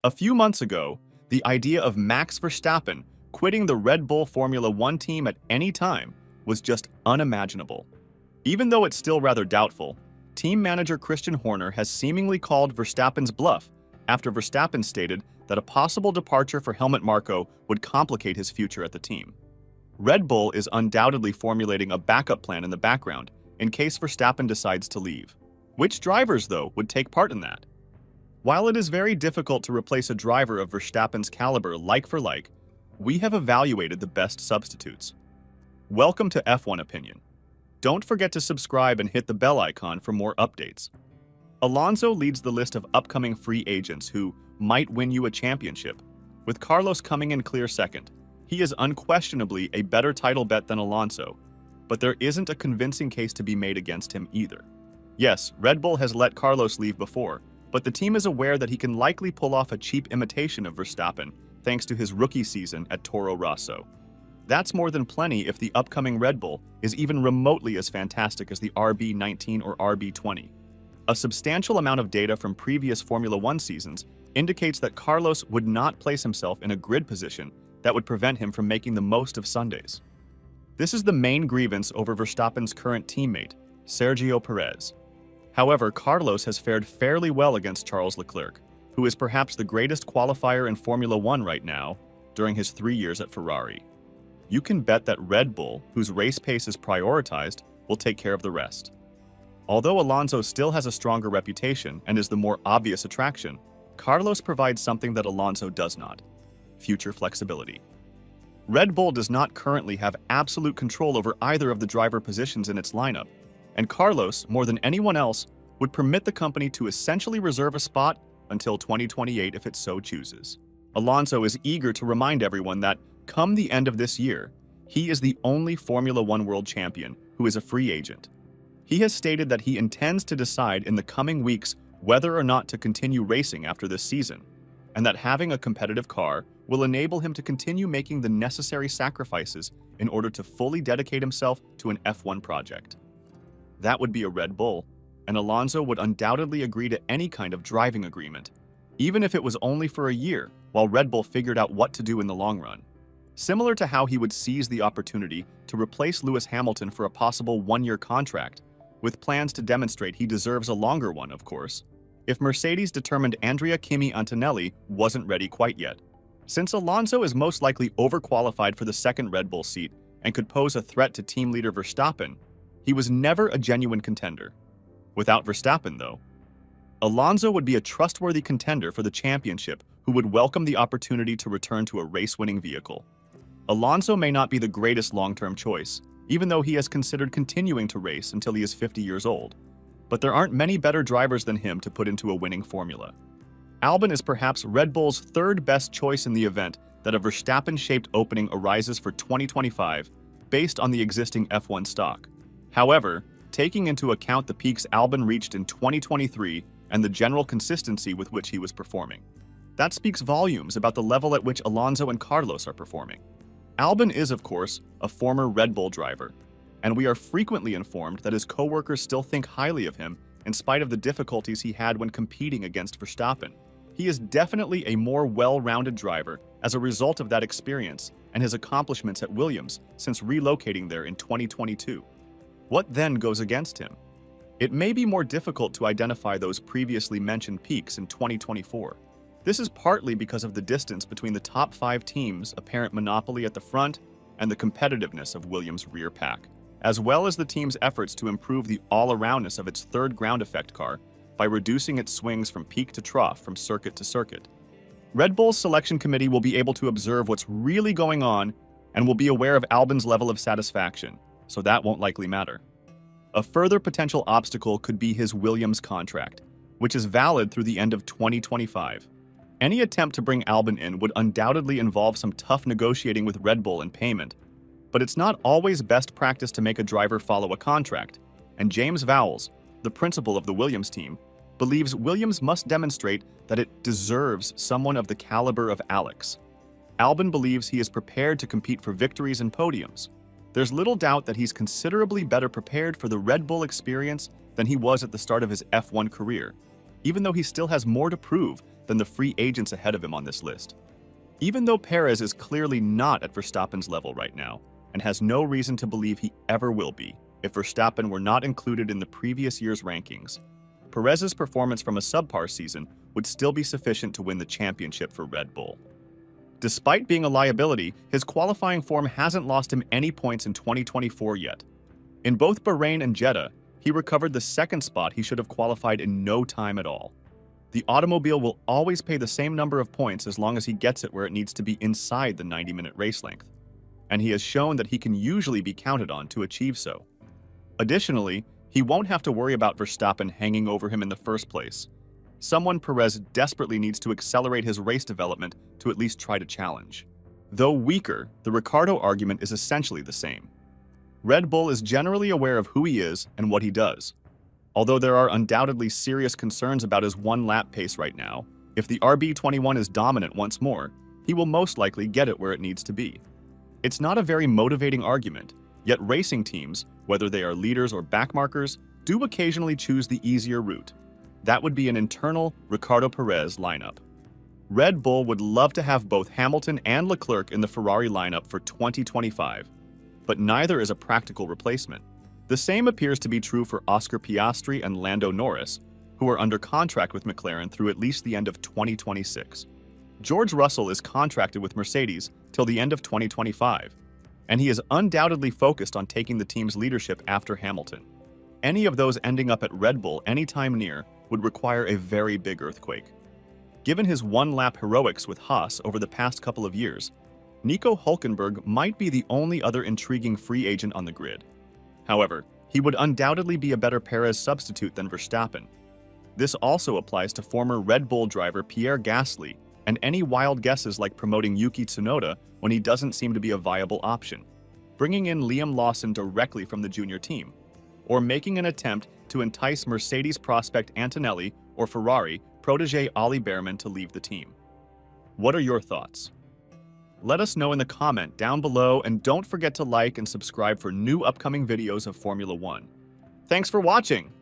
A few months ago, the idea of Max Verstappen quitting the Red Bull Formula One team at any time was just unimaginable. Even though it's still rather doubtful, team manager Christian Horner has seemingly called Verstappen's bluff after Verstappen stated that a possible departure for Helmut Marko would complicate his future at the team. Red Bull is undoubtedly formulating a backup plan in the background in case Verstappen decides to leave. Which drivers, though, would take part in that? While it is very difficult to replace a driver of Verstappen's caliber like for like, we have evaluated the best substitutes. Welcome to F1 Opinion. Don't forget to subscribe and hit the bell icon for more updates. Alonso leads the list of upcoming free agents who might win you a championship, with Carlos coming in clear second. He is unquestionably a better title bet than Alonso, but there isn't a convincing case to be made against him either. Yes, Red Bull has let Carlos leave before, but the team is aware that he can likely pull off a cheap imitation of Verstappen thanks to his rookie season at Toro Rosso. That's more than plenty if the upcoming Red Bull is even remotely as fantastic as the RB19 or RB20. A substantial amount of data from previous Formula One seasons indicates that Carlos would not place himself in a grid position that would prevent him from making the most of Sundays. This is the main grievance over Verstappen's current teammate, Sergio Perez. However, Carlos has fared fairly well against Charles Leclerc, who is perhaps the greatest qualifier in Formula One right now during his 3 years at Ferrari. You can bet that Red Bull, whose race pace is prioritized, will take care of the rest. Although Alonso still has a stronger reputation and is the more obvious attraction, Carlos provides something that Alonso does not: future flexibility. Red Bull does not currently have absolute control over either of the driver positions in its lineup, and Carlos, more than anyone else, would permit the company to essentially reserve a spot until 2028 if it so chooses. Alonso is eager to remind everyone that, come the end of this year, he is the only Formula One world champion who is a free agent. He has stated that he intends to decide in the coming weeks whether or not to continue racing after this season, and that having a competitive car will enable him to continue making the necessary sacrifices in order to fully dedicate himself to an F1 project. That would be a Red Bull, and Alonso would undoubtedly agree to any kind of driving agreement, even if it was only for a year while Red Bull figured out what to do in the long run. Similar to how he would seize the opportunity to replace Lewis Hamilton for a possible one-year contract, with plans to demonstrate he deserves a longer one, of course, if Mercedes determined Andrea Kimi Antonelli wasn't ready quite yet. Since Alonso is most likely overqualified for the second Red Bull seat and could pose a threat to team leader Verstappen, he was never a genuine contender. Without Verstappen, though, Alonso would be a trustworthy contender for the championship who would welcome the opportunity to return to a race-winning vehicle. Alonso may not be the greatest long-term choice, even though he has considered continuing to race until he is 50 years old. But there aren't many better drivers than him to put into a winning formula. Albon is perhaps Red Bull's third best choice in the event that a Verstappen-shaped opening arises for 2025 based on the existing F1 stock. However, taking into account the peaks Albon reached in 2023 and the general consistency with which he was performing, that speaks volumes about the level at which Alonso and Carlos are performing. Albon is, of course, a former Red Bull driver, and we are frequently informed that his co-workers still think highly of him in spite of the difficulties he had when competing against Verstappen. He is definitely a more well-rounded driver as a result of that experience and his accomplishments at Williams since relocating there in 2022. What then goes against him? It may be more difficult to identify those previously mentioned peaks in 2024. This is partly because of the distance between the top 5 teams' apparent monopoly at the front and the competitiveness of Williams' rear pack, as well as the team's efforts to improve the all-aroundness of its third ground effect car by reducing its swings from peak to trough from circuit to circuit. Red Bull's selection committee will be able to observe what's really going on and will be aware of Albon's level of satisfaction, so that won't likely matter. A further potential obstacle could be his Williams contract, which is valid through the end of 2025. Any attempt to bring Albon in would undoubtedly involve some tough negotiating with Red Bull and payment, but it's not always best practice to make a driver follow a contract, and James Vowles, the principal of the Williams team, believes Williams must demonstrate that it deserves someone of the caliber of Alex. Albon believes he is prepared to compete for victories and podiums. There's little doubt that he's considerably better prepared for the Red Bull experience than he was at the start of his F1 career, even though he still has more to prove than the free agents ahead of him on this list. Even though Perez is clearly not at Verstappen's level right now, and has no reason to believe he ever will be if Verstappen were not included in the previous year's rankings, Perez's performance from a subpar season would still be sufficient to win the championship for Red Bull. Despite being a liability, his qualifying form hasn't lost him any points in 2024 yet. In both Bahrain and Jeddah, he recovered the second spot he should have qualified in no time at all. The automobile will always pay the same number of points as long as he gets it where it needs to be inside the 90-minute race length, and he has shown that he can usually be counted on to achieve so. Additionally, he won't have to worry about Verstappen hanging over him in the first place, someone Perez desperately needs to accelerate his race development to at least try to challenge. Though weaker, the Ricciardo argument is essentially the same. Red Bull is generally aware of who he is and what he does. Although there are undoubtedly serious concerns about his one-lap pace right now, if the RB21 is dominant once more, he will most likely get it where it needs to be. It's not a very motivating argument, yet racing teams, whether they are leaders or backmarkers, do occasionally choose the easier route. That would be an internal Ricciardo Perez lineup. Red Bull would love to have both Hamilton and Leclerc in the Ferrari lineup for 2025, but neither is a practical replacement. The same appears to be true for Oscar Piastri and Lando Norris, who are under contract with McLaren through at least the end of 2026. George Russell is contracted with Mercedes till the end of 2025, and he is undoubtedly focused on taking the team's leadership after Hamilton. Any of those ending up at Red Bull anytime near would require a very big earthquake. Given his one-lap heroics with Haas over the past couple of years, Nico Hülkenberg might be the only other intriguing free agent on the grid. However, he would undoubtedly be a better Perez substitute than Verstappen. This also applies to former Red Bull driver Pierre Gasly and any wild guesses like promoting Yuki Tsunoda when he doesn't seem to be a viable option, bringing in Liam Lawson directly from the junior team, or making an attempt to entice Mercedes prospect Antonelli or Ferrari protege Ollie Behrman to leave the team. What are your thoughts? Let us know in the comment down below, and don't forget to like and subscribe for new upcoming videos of Formula One. Thanks for watching!